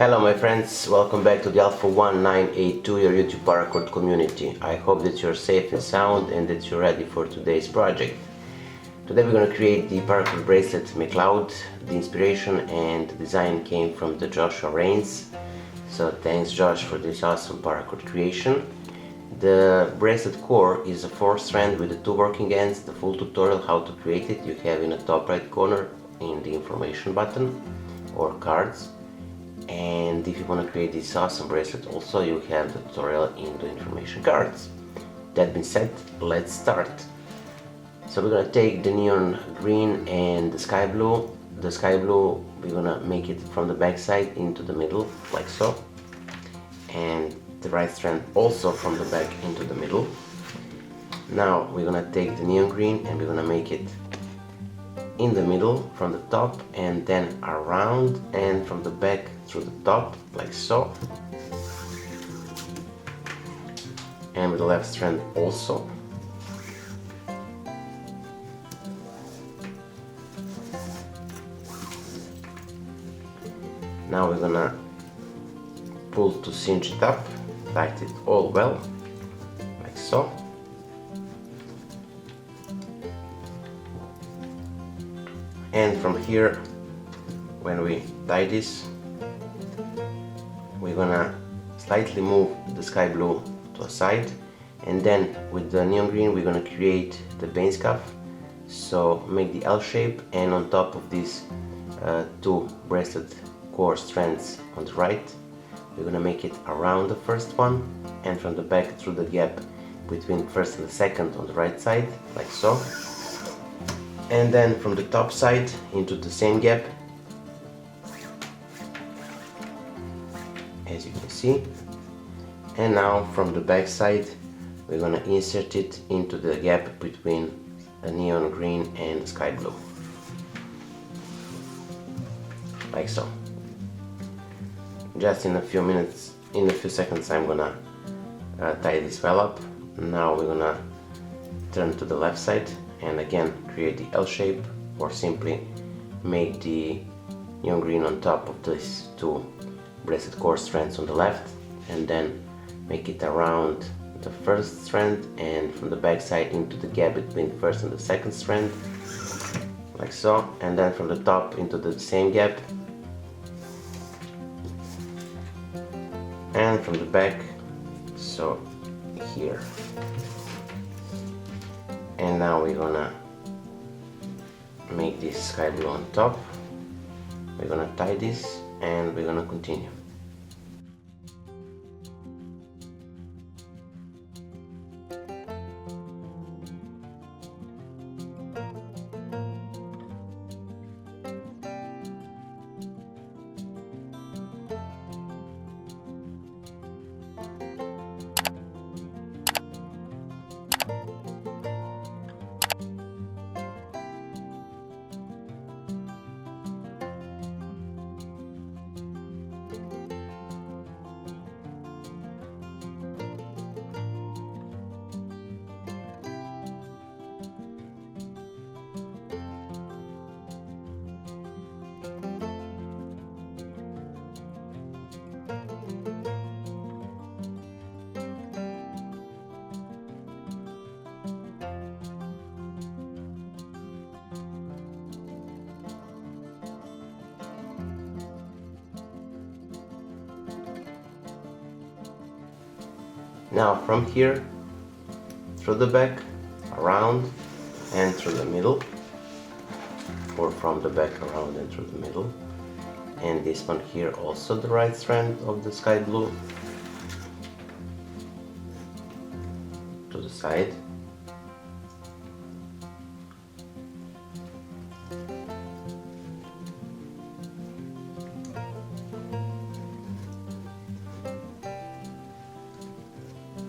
Hello my friends, welcome back to the Alpha 1982, your YouTube Paracord community. I hope that you're safe and sound and that you're ready for today's project. Today we're going to create the Paracord Bracelet Macleod. The inspiration and the design came from the Joshua Reigns. So thanks Josh for this awesome Paracord creation. The bracelet core is a 4-strand with the 2 working ends. The full tutorial how to create it you have in the top right corner in the information button or cards. And if you want to create this awesome bracelet also, you have the tutorial in the information cards. That being said, let's start. So we're gonna take the neon green and the sky blue. The sky blue, we're gonna make it from the back side into the middle, like so. And the right strand also from the back into the middle. Now we're gonna take the neon green and we're gonna make it in the middle from the top and then around and from the back through the top, like so. And with the left strand also. Now we're gonna pull to cinch it up, tight it all well, like so. And from here, when we tie this, we're gonna slightly move the sky blue to a side, and then with the neon green we're gonna create the bane scuff. So make the L shape, and on top of these 2 bracelet core strands on the right, we're gonna make it around the first one and from the back through the gap between first and the second on the right side, like so. And then from the top side into the same gap, as you can see. And now from the back side we're gonna insert it into the gap between the neon green and the sky blue, like so. Just in a few seconds I'm gonna tie this well up. Now we're gonna turn to the left side and again create the L shape, or simply make the neon green on top of these 2 bracelet core strands on the left, and then make it around the first strand and from the back side into the gap between first and the second strand, like so. And then from the top into the same gap, and from the back, so here. And now we're gonna make this sky blue on top. We're gonna tie this and we're gonna continue. Now from here, through the back, around and through the middle, or from the back around and through the middle, and this one here also the right strand of the sky blue to the side.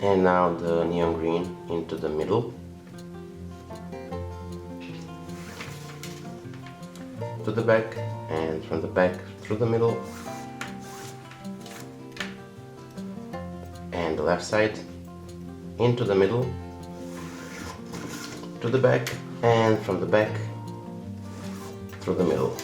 And now the neon green into the middle, to the back, and from the back through the middle, and the left side into the middle, to the back, and from the back through the middle.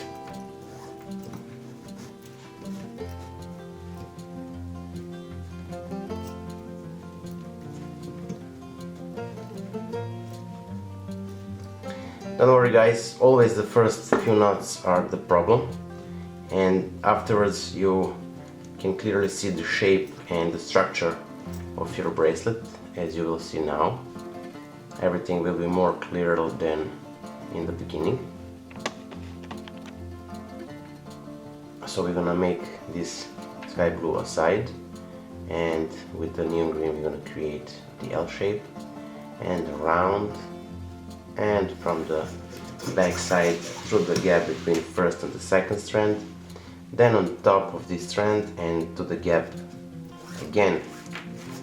Don't worry guys, always the first few knots are the problem, and afterwards you can clearly see the shape and the structure of your bracelet, as you will see now. Everything will be more clear than in the beginning. So we're gonna make this sky blue aside, and with the neon green we're gonna create the L shape and round, and from the back side through the gap between first and the second strand, then on top of this strand and to the gap again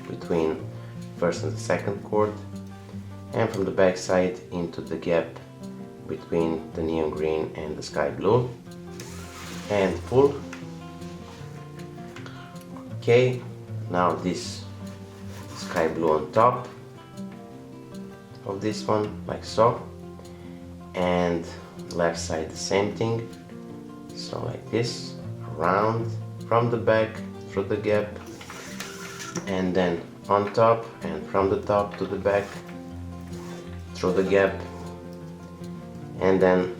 between first and the second cord, and from the back side into the gap between the neon green and the sky blue, and pull. Okay, now this sky blue on top of this one, like so, and left side the same thing, so like this, around from the back through the gap, and then on top, and from the top to the back through the gap, and then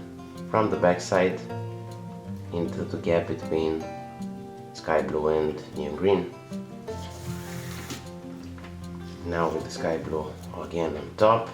from the back side into the gap between sky blue and neon green. Now with the sky blue again on top.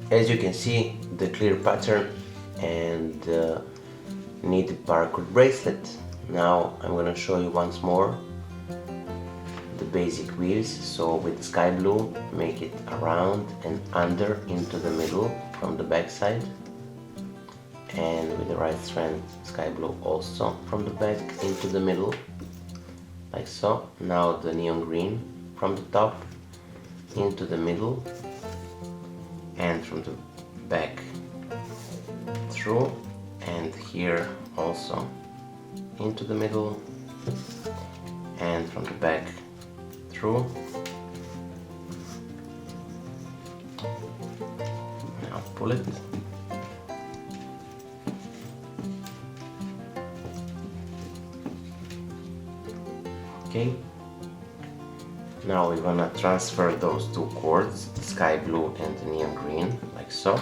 As you can see, the clear pattern and the needed paracord bracelet. Now I'm gonna show you once more the basic wheels. So with sky blue, make it around and under into the middle from the back side, and with the right strand sky blue also from the back into the middle, like so. Now the neon green from the top into the middle and from the back through, and here also into the middle and from the back through. Now pull it. Okay. Now we're gonna transfer those two cords, the sky blue and the neon green, like so.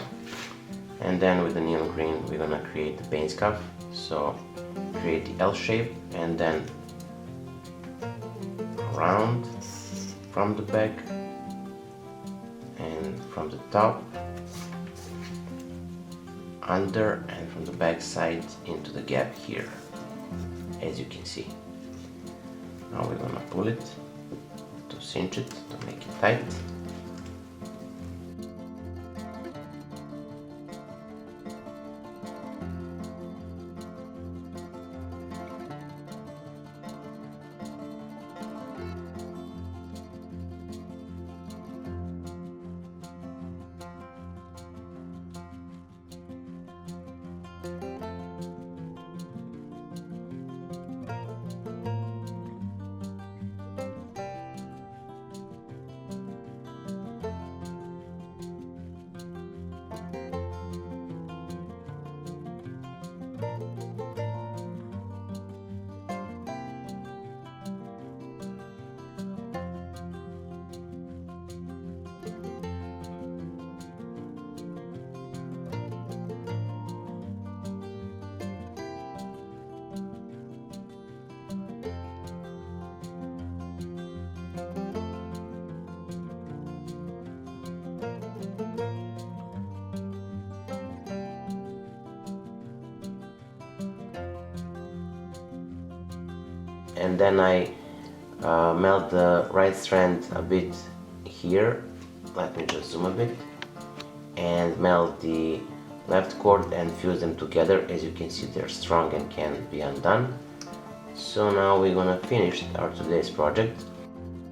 And then with the neon green we're gonna create the paint scuff. So create the L shape and then around from the back and from the top, under, and from the back side into the gap here, as you can see. Now we're gonna pull it to cinch it, to make it tight. And then I melt the right strand a bit here. Let me just zoom a bit, and melt the left cord and fuse them together. As you can see, they're strong and can be undone. So now we're gonna finish our today's project.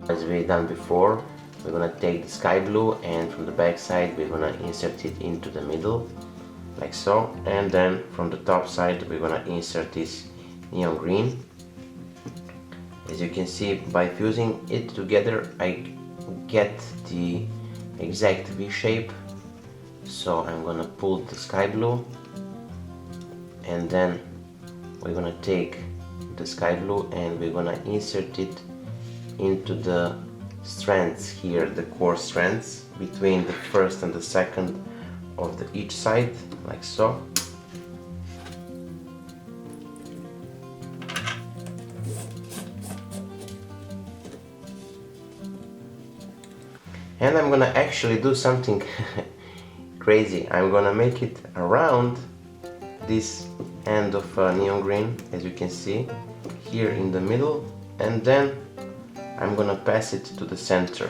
As we done before, we're gonna take the sky blue, and from the back side we're gonna insert it into the middle, like so. And then from the top side we're gonna insert this neon green. As you can see, by fusing it together I get the exact V shape. So I'm gonna pull the sky blue, and then we're gonna take the sky blue and we're gonna insert it into the strands here, the core strands between the first and the second of each side, like so. And I'm gonna actually do something crazy. I'm gonna make it around this end of neon green, as you can see, here in the middle, and then I'm gonna pass it to the center,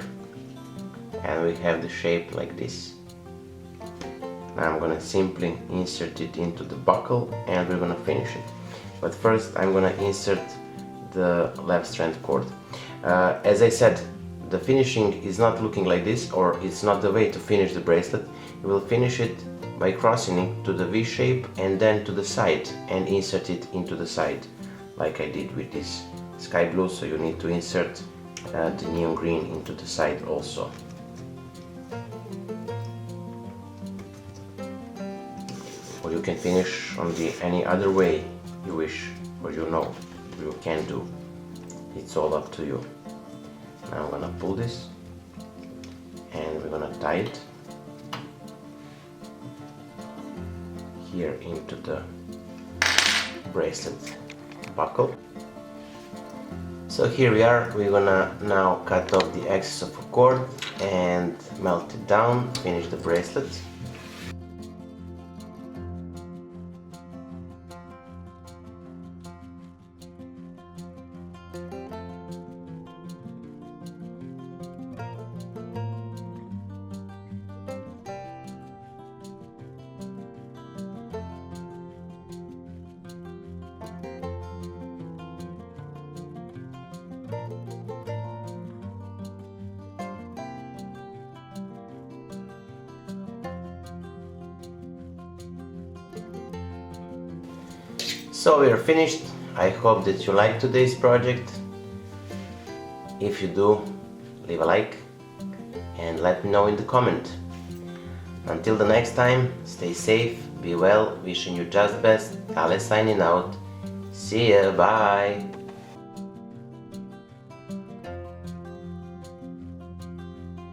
and we have the shape like this. Now I'm gonna simply insert it into the buckle and we're gonna finish it. But first I'm gonna insert the left strand cord. As I said, the finishing is not looking like this, or it's not the way to finish the bracelet. You will finish it by crossing it to the V shape and then to the side and insert it into the side, like I did with this sky blue. So you need to insert the neon green into the side also. Or you can finish on any other way you wish, or you can do. It's all up to you. Now I'm gonna pull this and we're gonna tie it here into the bracelet buckle. So here we are. We're gonna now cut off the excess of a cord and melt it down, finish the bracelet. So we're finished. I hope that you liked today's project. If you do, leave a like and let me know in the comment. Until the next time, stay safe, be well, wishing you just best. Ale signing out. See ya, bye!